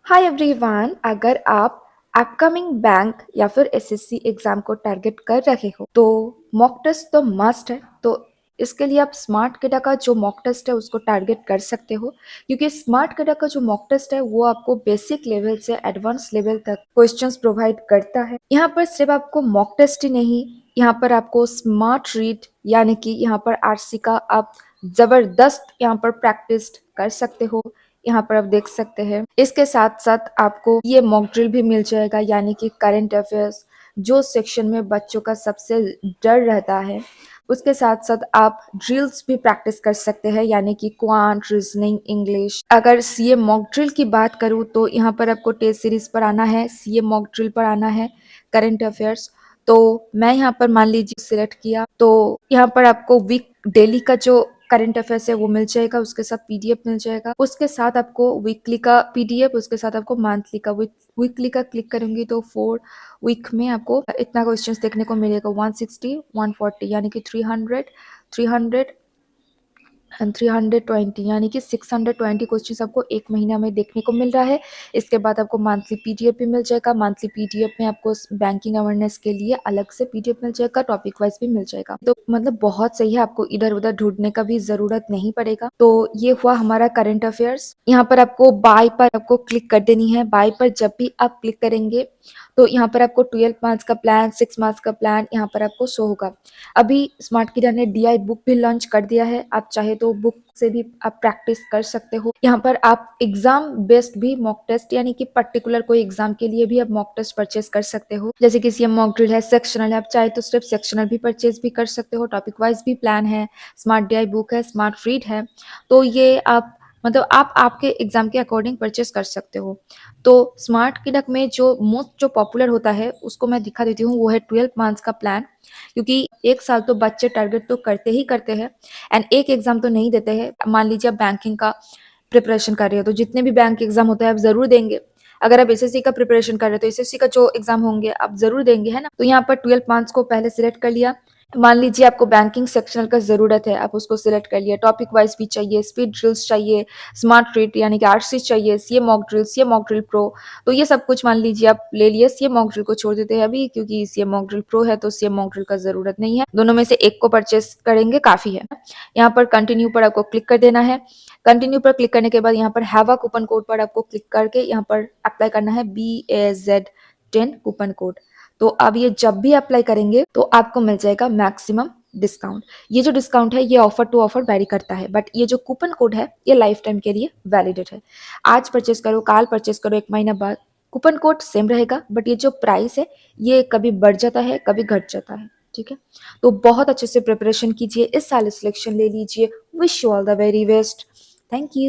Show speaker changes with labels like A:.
A: Hi everyone, अगर आप upcoming bank या फिर एसएससी एग्जाम को टारगेट कर रहे हो तो मॉक टेस्ट तो मस्ट है। तो इसके लिए आप स्मार्ट केडा का जो मॉक टेस्ट है उसको टारगेट कर सकते हो, क्योंकि स्मार्ट केडा का जो मॉक टेस्ट है वो आपको बेसिक लेवल से एडवांस लेवल तक क्वेश्चंस प्रोवाइड करता है। यहाँ पर सिर्फ आपको मॉक टेस्ट ही नहीं, यहाँ पर आपको स्मार्ट रीड यानी कि यहाँ पर आरसी का आप जबरदस्त यहाँ पर प्रैक्टिस कर सकते हो। यहाँ पर आप देख सकते हैं। इसके साथ साथ आपको ये मॉक ड्रिल भी मिल जाएगा, यानी कि करंट अफेयर्स जो सेक्शन में बच्चों का सबसे डर रहता है। उसके साथ साथ आप ड्रिल्स भी प्रैक्टिस कर सकते हैं, यानी कि क्वांट, रीजनिंग, इंग्लिश। अगर सीए मॉक ड्रिल की बात करूँ तो यहाँ पर आपको टेस्ट सीरीज पर आना है, सीए मॉक ड्रिल पर आना है, करंट अफेयर्स। तो मैं यहाँ पर मान लीजिए सिलेक्ट किया, तो यहाँ पर आपको वीक डेली का जो करंट अफेयर्स है वो मिल जाएगा, उसके साथ पीडीएफ मिल जाएगा, उसके साथ आपको वीकली का पीडीएफ, उसके साथ आपको मंथली का। वीकली का क्लिक करूंगी तो 4 वीक में आपको इतना क्वेश्चंस देखने को मिलेगा, 160, 140 यानी कि 300, 300 एंड 320 यानी कि 620 क्वेश्चंस आपको एक महीना में देखने को मिल रहा है। इसके बाद आपको मंथली पीडीएफ भी मिल जाएगा। मंथली पीडीएफ में आपको बैंकिंग अवेयरनेस के लिए अलग से पीडीएफ मिल जाएगा, टॉपिक वाइज भी मिल जाएगा। तो मतलब बहुत सही है, आपको इधर उधर ढूंढने का भी जरूरत नहीं पड़ेगा। तो ये हुआ हमारा करंट अफेयर्स। यहाँ पर आपको बाय पर आपको क्लिक कर देनी है। बाय पर जब भी आप क्लिक करेंगे तो यहाँ पर आपको 12 मार्क्स का प्लान, 6 मार्क्स का प्लान यहाँ पर आपको शो होगा। अभी स्मार्ट किडा ने डीआई बुक भी लॉन्च कर दिया है, आप चाहे तो बुक से भी आप प्रैक्टिस कर सकते हो। यहाँ पर आप एग्जाम बेस्ड भी मॉक टेस्ट यानी कि पर्टिकुलर कोई एग्जाम के लिए भी आप मॉक टेस्ट परचेज कर सकते हो। जैसे कि सीएम मॉक ड्रिल है, सेक्शनल है, आप चाहे तो सिर्फ सेक्शनल भी परचेज भी कर सकते हो, टॉपिक वाइज भी प्लान है, स्मार्ट डीआई बुक है, स्मार्ट रीड है। तो ये आप मतलब आप आपके एग्जाम के अकॉर्डिंग परचेस कर सकते हो। तो स्मार्ट किडक में जो मोस्ट जो पॉपुलर होता है उसको मैं दिखा देती हूँ, वो है 12 मंथ्स का प्लान। क्योंकि एक साल तो बच्चे टारगेट तो करते ही करते हैं एंड एक एग्जाम तो नहीं देते हैं। मान लीजिए आप बैंकिंग का प्रिपरेशन कर रहे हो तो जितने भी बैंक एग्जाम होते हैं आप जरूर देंगे। अगर आप एसएससी का प्रिपरेशन कर रहे हो तो एसएससी का जो एग्जाम होंगे आप जरूर देंगे, है ना। तो यहाँ पर 12 मंथ्स को पहले सिलेक्ट कर लिया। मान लीजिए आपको बैंकिंग सेक्शनल का जरूरत है, आप उसको सिलेक्ट कर लिया। टॉपिक वाइज भी चाहिए, स्पीड ड्रिल्स चाहिए, स्मार्ट रीड यानी कि आरसी चाहिए, सीए मॉक ड्रिल प्रो। तो ये सब कुछ मान लीजिए आप ले लिए। सीए मॉक ड्रिल को छोड़ देते हैं अभी, क्योंकि सीए मॉक ड्रिल प्रो है तो सीए मॉक ड्रिल का जरूरत नहीं है। दोनों में से एक को परचेस करेंगे काफी है। यहाँ पर कंटिन्यू पर आपको क्लिक कर देना है। कंटिन्यू पर क्लिक करने के बाद यहाँ पर हैव अ कूपन कोड पर आपको क्लिक करके यहाँ पर अप्लाई करना है BAZ10 कूपन कोड। तो अब ये जब भी अप्लाई करेंगे तो आपको मिल जाएगा मैक्सिमम डिस्काउंट। ये जो डिस्काउंट है ये ऑफर टू ऑफर वेरी करता है, बट ये जो कूपन कोड है ये लाइफ टाइम के लिए वैलिडेट है। आज परचेस करो, काल परचेस करो, एक महीना बाद कूपन कोड सेम रहेगा, बट ये जो प्राइस है ये कभी बढ़ जाता है कभी घट जाता है। ठीक है, तो बहुत अच्छे से प्रिपरेशन कीजिए, इस साल सिलेक्शन ले लीजिए। Wish you all the very best. Thank you.